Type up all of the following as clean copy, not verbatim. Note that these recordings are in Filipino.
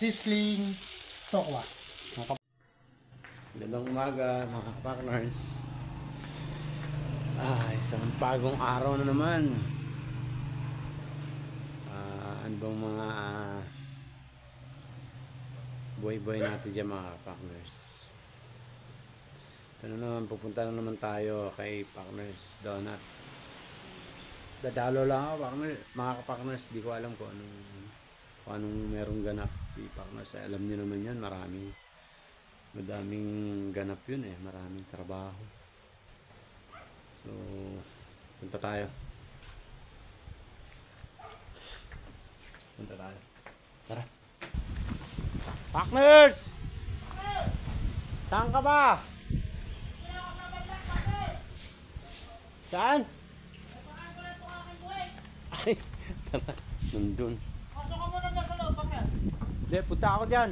Sizzling tokwa. Magandang umaga mga partners. Isang bagong araw na naman. Ano bang mga buhay-buhay natin dyan mga partners. Ito na naman, pupunta na naman tayo kay Partners Donut. Dadalo lang ako mga partners. Di ko alam kung anong merong ganap si Partners. Alam niyo naman yan, madaming ganap yun eh, maraming trabaho. So, punta tayo. Tara. Partners! Saan ka ba? Saan? Ay, tara. Nandun. Pasok ka muna na sa loob, Pakner. Hindi, punta ako dyan.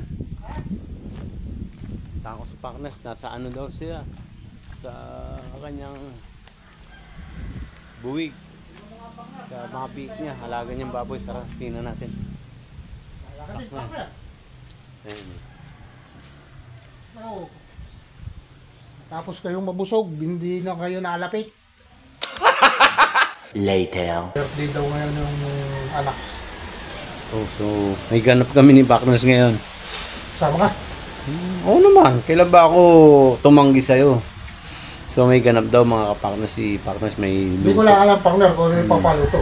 Punta ako sa Partners. Nasa ano daw sila? Sa kanyang buwig. Sa mga biik niya. Halaga niyang baboy. Tara, tingnan natin. Pakner. Ayan. Oo. Tapos kayong mabusog, hindi na kayo nalapit. Later. Birthday daw ngayon ng anak. Oh, so may ganap kami ni Partners ngayon. Sama ka? Oo naman. Kailan ba ako tumanggi sa'yo? So may ganap daw mga kapakners. Si Partners may Hindi ko lang alam, Pakner, kung ano yung papaluto.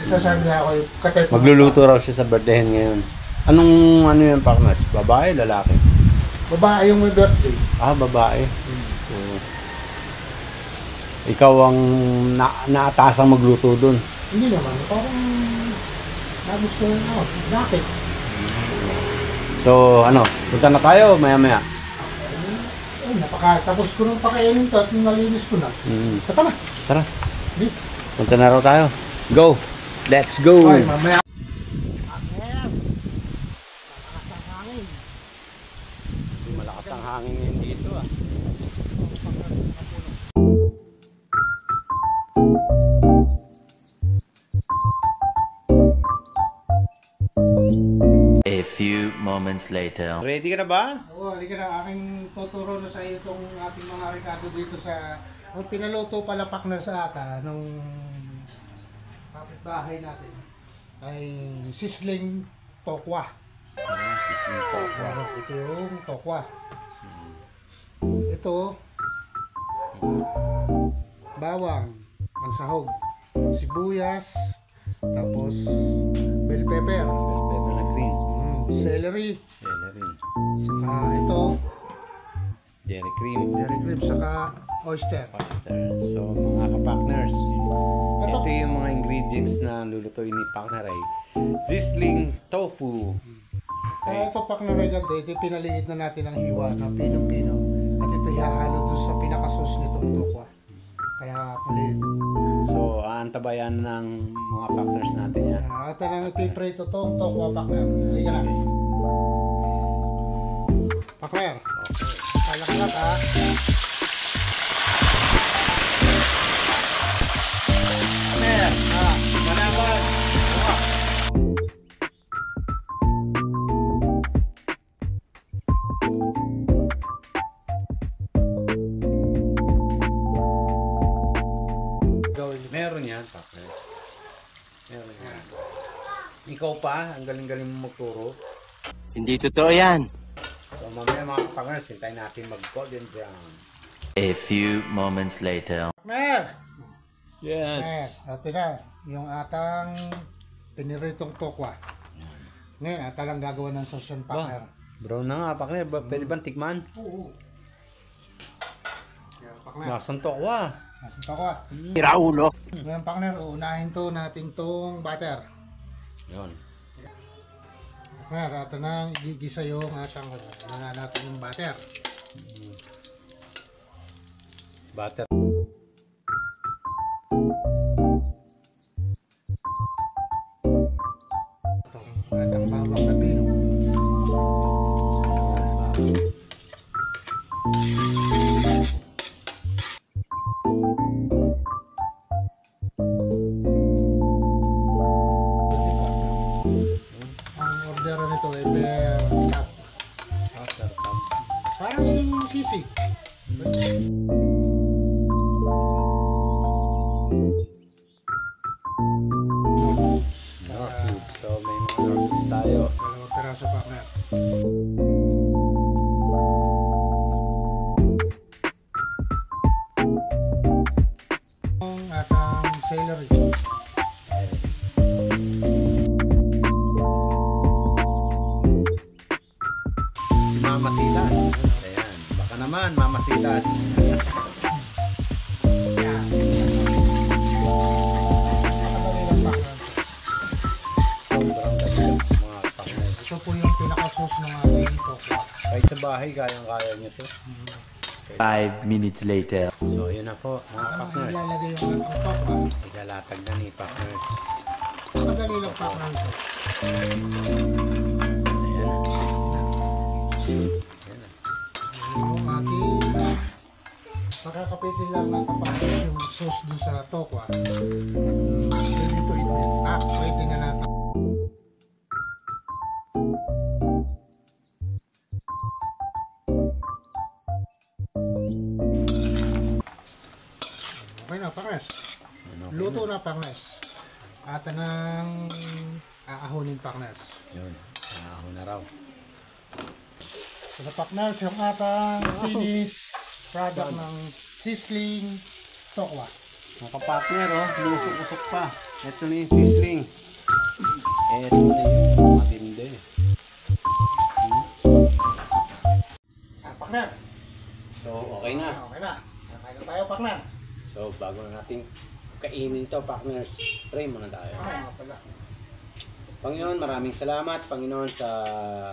Isa sabi niya ako yung katay. Magluluto raw siya sa birthday ngayon. Anong ano yan Partners? Babae, lalaki? Babae yung may birthday. Babae. So ikaw ang naatasang magluto dun. Hindi naman, parang nagusto na ako. Bakit? So ano, punta na tayo maya-maya. Tapos ko nung pakainin to at nalinis ko na. Tara. Tara. Di. Punta na raw tayo. Go! Let's go! Ay, mamaya. Malakas ang hangin ngayon dito ah. A few moments later. Ready ka na ba? Oo, halika na. Aking tuturo na sa iyo itong ating mga rekado dito sa... Ang pinaluto pala Pakner sa ata nung kapitbahay natin ay sizzling tokwa. Sizzling tokwa. Ito yung tokwa. Ito, bawang, ang sahog, sibuyas, tapos bell pepper, Pepper na green. celery, Celery. saka ito, Dairy cream. dairy cream, saka oyster. Pasta. So mga ka-partners, ito yung mga ingredients na lulutuin ni Partner ay sizzling tofu. Kaya ito Pakner ay ganda, ito pinaliit na natin ang hiwa ng pinong-pino at ito ihahalo dun sa pinakasos nitong tokwa. Kaya maliit. So aantabayan ng mga partners natin yan. At lang ipiprito itong tokwa Pakner. Halika na. Pakner. Kalak-kalak ha. Partner! Malaman! Meron yan, partners. Meron yan. Ikaw pa, ang galing-galing mo magturo. Hindi totoo yan. So mamaya mga partners, hintayin natin mag-golden brown. A few moments later. Pakner! Yes! Ito na, yung atang piniritong tokwa. Ngayon, ata lang gagawa ng sauce yan, Pakner. Brown na nga, partner. Pwede bang tikman? Oo. Yan, Pakner. Nasaan tokwa? Nasa tokwa. Iraulo. Ngayon, Pakner, uunahin to natin tong butter. Yun. Pakner, ito na gigisa yung atang natin yung butter. Butter. Itong atang bawang na pino. Ang order nito ay per juicy. So may mga noodles tayo. Dalawang peraso partner. At ang celery. Si Mama Silas. Ayan. Baka naman, Mama Silas. Yan. Nakadali lang partner. Sobrang dami mga partners. Ito po yung pinaka-sauce ng ating tokwa. Kahit sa bahay, kayang-kaya nyo to. 5 minutes later. So, yun na po, mga Ang partners. ilalagay yung ating tokwa. Igalatag na ni partners. Nakadali lang partner ito. Ayan na. Ayan na. Yung ating makakapitin lang ng kapatid yung sauce dun sa tokwa. Ready to eat na. Pwede na natin. Okay na, Pangres. Ano, Luto na, Pangres. At nang aahonin, Pangres. yun. Ako na raw. So, the Pangres, yung atang finished product ng sizzling tokwa. Mga partner, oh, lumusok-usok pa. Ito na yung sizzling. Ito na yung matindi. Partner. So, okay na. Okay na. Kakain na tayo, partner. So, bago na natin kainin to, partners, pray muna tayo. Pala. Panginoon, maraming salamat, Panginoon, sa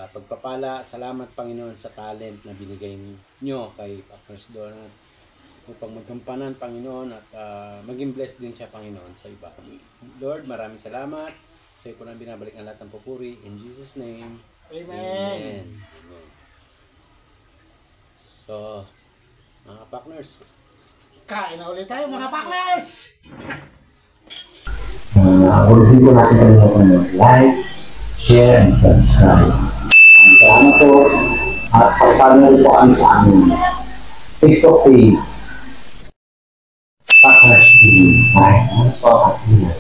pagpapala. Salamat, Panginoon, sa talent na binigay nyo kay Partners Donut upang magkampanan, Panginoon, at maging blessed din siya, Panginoon, sa iba. Lord, maraming salamat. Sa iyo po na binabalik ang lahat ng papuri. In Jesus' name, Amen. Amen. So, mga partners, Kain na ulit tayo, mga partners! Ulitin ko natin kalimutan mag-like, share, and subscribe. Salamat po at pagpanood po kami sa aming TikTok page. Partners TV. Maraming po at ingat.